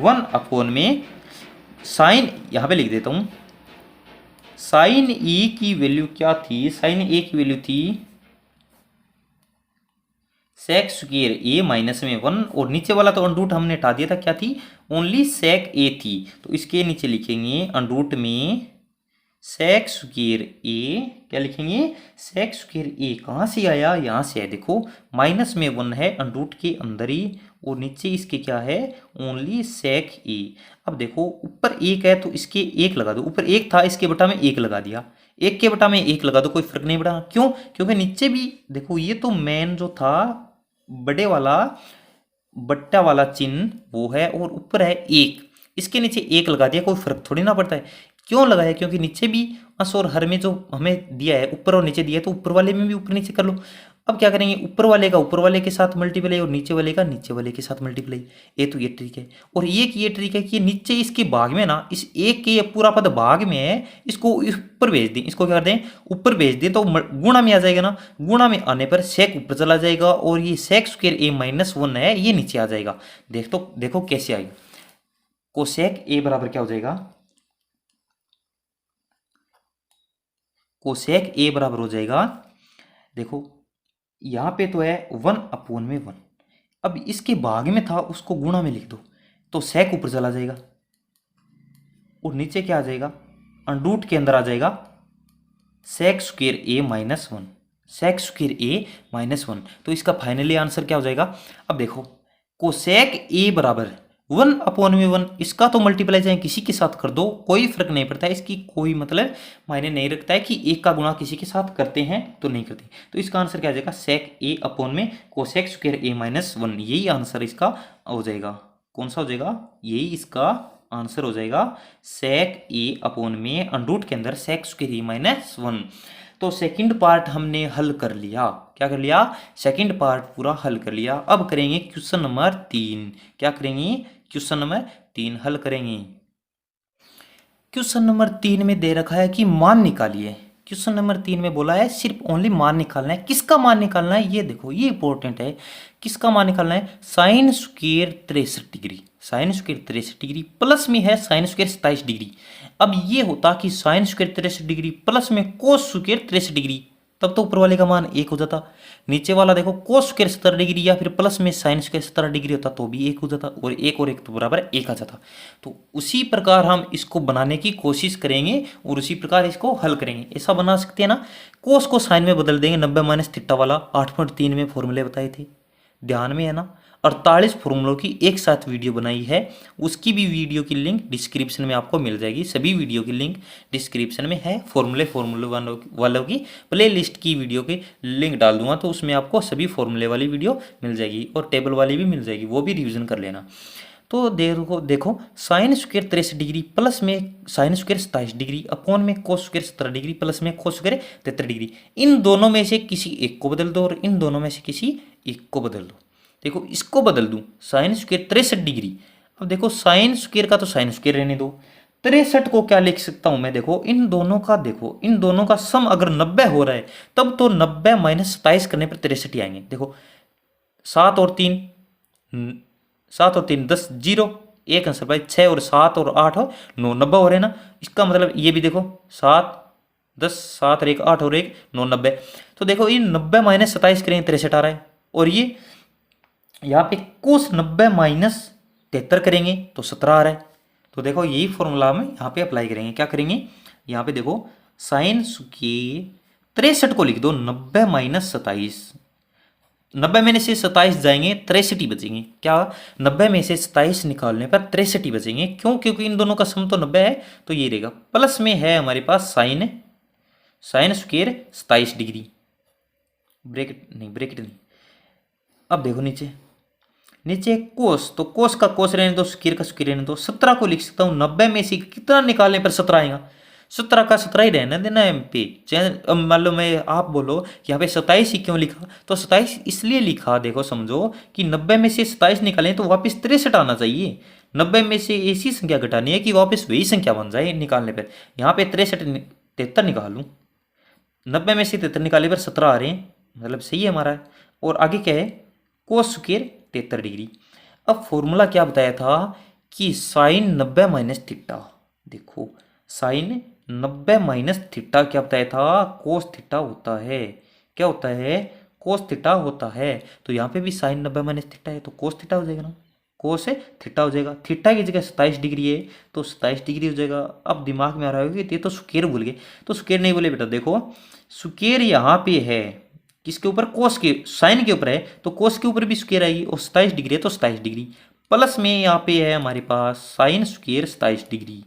1/में साइन, यहाँ पे लिख देता हूँ, साइन ए की वैल्यू क्या थी, साइन ए की वैल्यू थी सेक स्क्वायर ए माइनस में 1, और नीचे वाला तो अंडरूट हमने हटा दिया था, क्या थी, ओनली सेक ए थी। तो इसके नीचे लिखेंगे अंडरूट में सेक स्क्वायर ए, क्या लिखेंगे, सेक स्क्वायर ए कहाँ से आया, यहाँ से आया, देखो माइनस में 1 है अंडरूट के अंदर ही, और नीचे इसके क्या है, ओनली सेक ए। अब देखो ऊपर एक है तो इसके एक लगा दो, ऊपर एक था इसके बटा में एक लगा दिया, एक के बटा में एक लगा दो, कोई फर्क नहीं पड़ा। क्यों, क्योंकि नीचे भी देखो, ये तो मेन जो था बड़े वाला बट्टा वाला चिन्ह वो है, और ऊपर है एक, इसके नीचे एक लगा दिया, कोई फर्क थोड़ी ना पड़ता है। क्यों लगाया, क्योंकि नीचे भी अंश और हर में जो हमें दिया है, ऊपर और नीचे दिया है, तो ऊपर वाले में भी ऊपर नीचे कर लो। अब क्या करेंगे, ऊपर वाले का ऊपर वाले के साथ मल्टीप्लाई और नीचे वाले का नीचे वाले के साथ मल्टीप्लाई। ये तो ये ट्रिक है। और ये ट्रिक है कि नीचे इसके भाग में ना, इस एक के पूरा पद भाग में है, इसको ऊपर भेज दें, इसको क्या कर दें, ऊपर भेज दें, तो गुणा में आ जाएगा ना, गुणा में आने पर सेक ऊपर चला जाएगा, और ये सेक स्क्वायर ए माइनस 1 है ये नीचे आ जाएगा। देखो कैसे आएगा, कोसेक ए बराबर क्या हो जाएगा, कोसेक ए बराबर हो जाएगा, देखो यहाँ पे तो है 1/1। अब इसके भाग में था उसको गुणा में लिख दो, तो सेक ऊपर चला जाएगा, और नीचे क्या आ जाएगा, अंडरूट के अंदर आ जाएगा सेक square A minus 1, sec square A minus 1। तो इसका फाइनली आंसर क्या हो जाएगा, अब देखो कोसेक ए बराबर 1/1, इसका तो मल्टीप्लाई चाहे किसी के साथ कर दो, कोई फर्क नहीं पड़ता है, इसकी कोई मतलब मायने नहीं रखता है कि एक का गुणा किसी के साथ करते हैं तो नहीं करते। तो इसका आंसर क्या आ जाएगा, सेक ए अपॉन में कोसेक स्क्वायर ए माइनस 1, यही आंसर इसका हो जाएगा। कौन सा हो जाएगा, यही इसका आंसर हो जाएगा, सेक ए अपॉन में अंडरूट के अंदर सेक स्क्वायर ए माइनस 1। तो सेकंड पार्ट हमने हल कर लिया, क्या कर लिया, सेकंड पार्ट पूरा हल कर लिया। अब करेंगे क्वेश्चन नंबर 3, क्या करेंगे, क्वेश्चन नंबर 3 हल करेंगे। क्वेश्चन नंबर 3 में दे रखा है कि मान निकालिए। क्वेश्चन नंबर 3 में बोला है सिर्फ ओनली मान निकालना है। किसका मान निकालना है ये देखो, ये इंपॉर्टेंट है। किसका मान निकालना है? Sine square 63 degree, sine square 63 degree plus में है साइन स्क्वायर 27 डिग्री। अब ये होता कि साइन स्क्वायर 63 डिग्री प्लस में कोस स्क्वायर 63 डिग्री, तब तो ऊपर वाले का मान 1 हो जाता। नीचे वाला देखो कोस स्क्वायर 70 डिग्री या फिर प्लस में साइन स्क्वायर 70 डिग्री होता तो भी 1 हो जाता, और 1 तो बराबर 1 आ जाता। तो उसी प्रकार हम इसको बनाने की कोशिश करेंगे और उसी प्रकार इसको हल करेंगे। ऐसा बना सकते हैं ना, कोस को साइन में बदल देंगे, 90 माइनस थीटा वाला 8.3 में फॉर्मूले बताए थे, ध्यान में है ना। 48 फॉर्मूलों की एक साथ वीडियो बनाई है, उसकी भी वीडियो की लिंक डिस्क्रिप्शन में आपको मिल जाएगी। सभी वीडियो की लिंक डिस्क्रिप्शन में है। फॉर्मूले वालों की प्ले लिस्ट की वीडियो की लिंक डाल दूंगा, तो उसमें आपको सभी फॉर्मूले वाली वीडियो मिल जाएगी और टेबल वाली भी मिल जाएगी, वो भी रिविजन कर लेना। तो देखो साइन स्क्वायर 63 डिग्री प्लस में साइन स्क्वायर 27 डिग्री अपॉन में कोस स्क्वायर 17 डिग्री प्लस में कोस स्क्वायर 73 डिग्री, इन दोनों में से किसी एक को बदल दो और इन दोनों में से किसी एक को बदल दो। देखो इसको बदल दूं, साइन स्क्वायर 63 डिग्री। अब देखो साइन स्क्वायर का तो साइन स्क्वायर रहने दो, 63 को क्या लिख सकता हूं मैं? देखो इन दोनों का, देखो इन दोनों का सम अगर 90 हो रहा है तब तो 90 माइनस 27 करने पर 63 ही आएंगे। देखो 7 और 3 7 और 3 10, 0 एक आंसर भाई। 6 और 7 और 8 हो 9, 90 हो रहे हैं ना। इसका मतलब ये भी देखो 7 10, 7 और 1 8 और 1 9, 90। तो देखो ये 90 माइनस 27 करेंगे 63 आ रहा है, और ये यहाँ पे कोस 90 माइनस 73 करेंगे तो 17 आ रहा है। तो देखो यही फॉर्मूला हम यहाँ पे अप्लाई करेंगे। क्या करेंगे? यहाँ पे देखो साइन स्क्वायर 63 को लिख दो, 90 माइनस 27, 90 में से 27 जाएंगे 63 बचेंगे। क्या? 90 में से 27 निकालने पर 63 बचेंगे। क्यों? क्योंकि इन दोनों का सम तो 90 है, तो ये रहेगा। प्लस में है हमारे पास sine sine square 27 degree, bracket नहीं। अब देखो नीचे कोस, तो कोस का कोस रहने दो, स्क्वायर का स्क्वायर रहने दो। 17 को लिख सकता हूँ 90 में से कितना निकालने पर 17 आएगा? 17 का 17 ही रहना देना है पे। अब मान लो मैं, आप बोलो कि यहाँ पे 27 ही क्यों लिखा, तो 27 इसलिए लिखा, देखो समझो कि 90 में से 27 निकालें तो वापस 63 आना चाहिए। 90 में से ऐसी संख्या घटानी है कि वापस वही संख्या बन जाए निकालने पर। यहाँ पे 73 निकालूँ, 90 में से 73 निकाले पर 17 आ रहे हैं, मतलब सही है हमारा। और आगे क्या है? Cos square 73 degree. अब फॉर्मूला क्या बताया था कि साइन 90 माइनस थीटा, देखो साइन 90 माइनस थीटा क्या बताया था? कोस थीटा होता है। क्या होता है? कोस थीटा होता है। तो यहाँ पे भी साइन 90 माइनस थीटा है तो कोस थीटा हो जाएगा ना, कोस थीटा हो जाएगा। थीटा की जगह 27 डिग्री है तो 27 डिग्री हो जाएगा। अब दिमाग में आ रहा होगा कि ये तो स्क्वायर भूल गए, तो स्क्वायर नहीं बोले बेटा। देखो स्क्वायर यहाँ पे है किसके ऊपर? कोस के, साइन के ऊपर है तो कोस के ऊपर भी स्क्वायर आएगी, और 27 डिग्री है तो 27 डिग्री। प्लस में यहाँ पे है हमारे पास साइन स्क्वायर 27 डिग्री।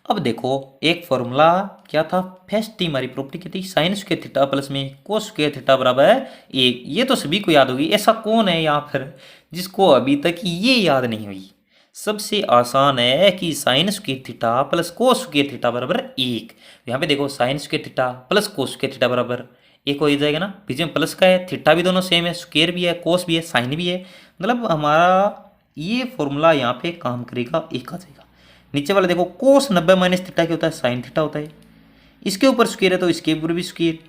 अब देखो एक फॉर्मूला क्या था? फर्स्ट थी हमारी प्रॉपर्टी की थी साइन स्क्वायर थीटा प्लस में कोस स्क्वायर थीटा बराबर है 1। ये तो सभी को याद होगी। ऐसा कौन है यहाँ पर जिसको अभी तक ये याद नहीं हुई? सबसे आसान है कि sign square theta plus cos square theta बराबर 1। यहाँ पे देखो sign square theta plus cos square theta बराबर 1 हो जाएगा ना। बीच में प्लस का है, थीटा भी दोनों सेम है, स्क्वायर भी है, कोस भी है, साइन भी है, मतलब हमारा ये फॉर्मूला यहाँ पे काम करेगा, 1 आ जाएगा। नीचे वाला देखो कोस 90 माइनस थीटा क्या होता है? साइन थीटा होता है। इसके ऊपर स्क्वायर है तो इसके ऊपर भी स्क्वायर।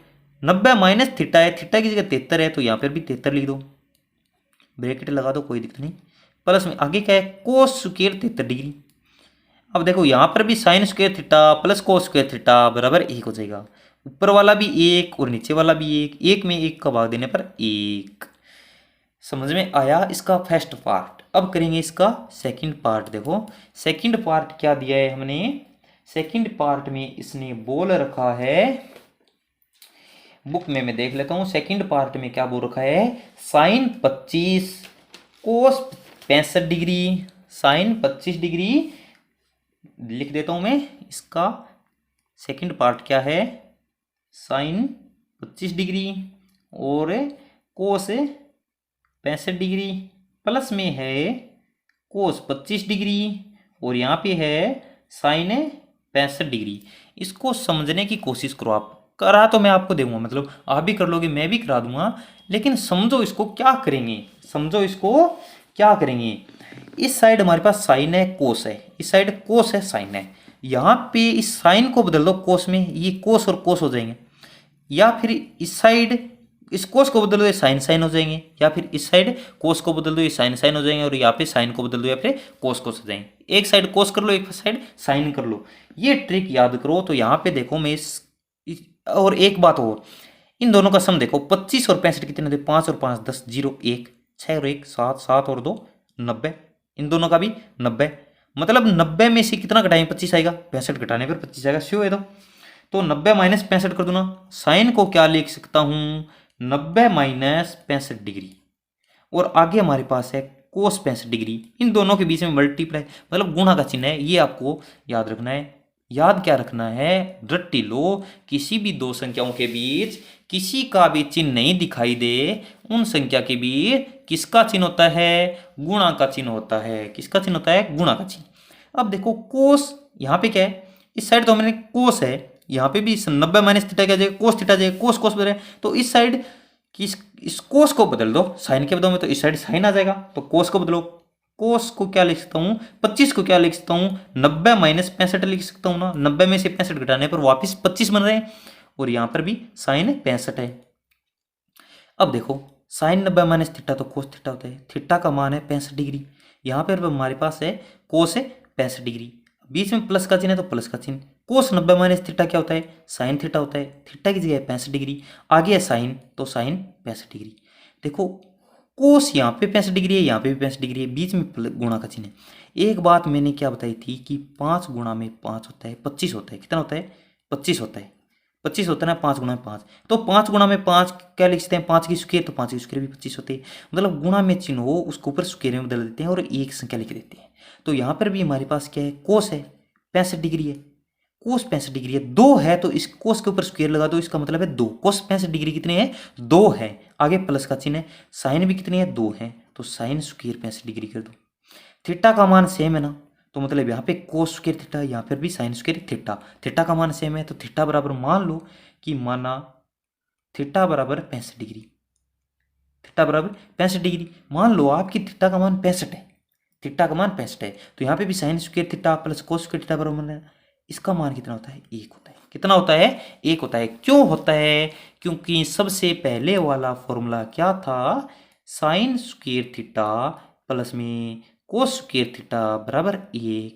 90 माइनस थीटा है, थीटा की जगह 73 है तो यहाँ पर भी 73 लिख दो, ब्रैकेट लगा दो, कोई दिक्कत नहीं। प्लस में आगे क्या है? Cos square 73 degree. अब देखो यहाँ पर भी sign square theta plus cos square theta बराबर 1 हो जाएगा। ऊपर वाला भी 1 और नीचे वाला भी 1, 1 में 1 का भाग देने पर 1। समझ में आया इसका फर्स्ट पार्ट। अब करेंगे इसका सेकंड पार्ट। देखो सेकंड पार्ट क्या दिया है हमने? सेकंड पार्ट में इसने बोल रखा है, बुक में मैं देख लेता हूं। सेकंड पार्ट में क्या बोल रखा है? साइन 25 कोस 65 डिग्री, साइन 25 डिग्री लिख देता हूं मैं। इसका सेकंड पार्ट क्या है? साइन 25 डिग्री और कोस 65 डिग्री, प्लस में है कोस 25 डिग्री और यहाँ पे है साइन 65 डिग्री। इसको समझने की कोशिश करो आप। करा तो मैं आपको दूंगा, मतलब आप भी कर लोगे, मैं भी करा दूंगा, लेकिन समझो इसको क्या करेंगे। समझो इसको क्या करेंगे। इस साइड हमारे पास साइन है, कोस है, इस साइड कोस है, साइन है। यहाँ पे इस साइन को बदल दो कोस में, ये कोस और कोस हो जाएंगे, या फिर इस साइड इस कोस को बदल दो, ये साइन साइन हो जाएंगे, या फिर इस साइड कोस को बदल दो, ये साइन साइन हो जाएंगे, और यहाँ पे साइन को बदल दो या फिर कोस कोस हो जाएंगे। एक साइड कोस कर लो, एक साइड साइन कर लो, ये ट्रिक याद करो। तो यहाँ पे देखो मैं और एक बात और, इन दोनों का सम देखो, 25 और 65 कितने होते, 5 और 5 10, 0 1, 6 और 1 7, 7 और 2 90, इन दोनों का भी 90, मतलब 90 में से कितना घटाएं, 25 आएगा, 65 घटाने पर 25 आएगा, श्योर है। तो 90 माइनस 65 कर दो ना, साइन को क्या लिख सकता हूं, 90 माइनस 65 डिग्री, और आगे हमारे पास है कोस 65 डिग्री, इन दोनों के बीच में मल्टीप्लाई मतलब गुणा का चिन्ह है, ये आपको याद रखना है। याद क्या रखना है, रट्टी लो, किसी भी दो संख्याओं के बीच किसी का भी चिन्ह नहीं दिखाई दे, उन संख्या के बीच किसका चिन्ह होता है, गुणा का चिन्ह होता है। किसका चिन्ह होता है, गुणा का चिन्ह। अब देखो कोस यहाँ पे क्या है, इस साइड तो हमारे कोस है, यहाँ पे भी 90 माइनस थीटा क्या जाएगा, कोस थीटा जाएगा, कोस कोस बदले, तो इस साइड इस कोस को बदल दो साइन के बदले में, तो इस साइड साइन आ जाएगा, तो कोस को बदलो, कोस को क्या लिख सकता हूँ, 25 को क्या लिख सकता हूँ, 90 माइनस 65 लिख सकता हूँ ना, 90 में से 65 घटाने पर वापस 25 बन रहे हैं, और यहाँ पर भी साइन 65 है। अब देखो साइन 90 माइनस थीटा तो कोस थीटा होता है, थीटा का मान है 65 डिग्री, यहाँ पर हमारे पास है कोस है 65 डिग्री, बीच में प्लस का चिन्ह है तो प्लस का चिन्ह, कोस 90 माइनस थीटा क्या होता है, साइन थीटा होता है, थीटा की जगह 65 डिग्री, आगे है साइन तो साइन 65 डिग्री। देखो कोस यहाँ पे 65 डिग्री है, यहाँ पे भी 65 डिग्री है, बीच में गुणा का चिन्ह है। एक बात मैंने क्या बताई थी कि 5 गुणा में 5 होता है 25 होता है, कितना होता है 25 होता है, 25 होता है ना, 5 गुणा में 5, तो 5 गुणा में 5 क्या लिख सकते हैं, 5 की स्क्वायर, तो 5 की स्क्वायर भी 25 होते हैं, मतलब गुणा में चिन्ह हो उसको ऊपर स्क्वायर में बदल देते हैं और एक संख्या लिख देते हैं। तो यहाँ पर भी हमारे पास क्या है, कोस है 65 डिग्री है, कोस 65 डिग्री है, 2 है तो इस कोस के ऊपर स्क्वायर लगा दो, इसका मतलब है 2, कोस 65 डिग्री कितने हैं, 2 है, आगे प्लस का चिन्ह है, साइन भी कितनी है 2 है, तो साइन स्क्वायर 65 डिग्री कर दो। थीटा का मान सेम है ना, तो मतलब यहाँ पे कोस स्क्वायर थीटा, यहाँ पर भी साइन स्क्वायर थीटा, थीटा का मान सेम है, तो थीटा बराबर मान लो कि माना थीटा बराबर 65 डिग्री, थीटा बराबर 65 डिग्री, मान लो आपकी थीटा का मान 65 है, थीटा का मान 65 है, तो यहाँ पे भी sign square theta plus cos square theta बराबर, इसका मान कितना होता है, 1 होता है। कितना होता है, 1 होता है। क्यों होता है, क्योंकि सबसे पहले वाला फॉर्मूला क्या था, साइन स्क्वायर थीटा प्लस में कोस स्क्वायर थीटा बराबर 1,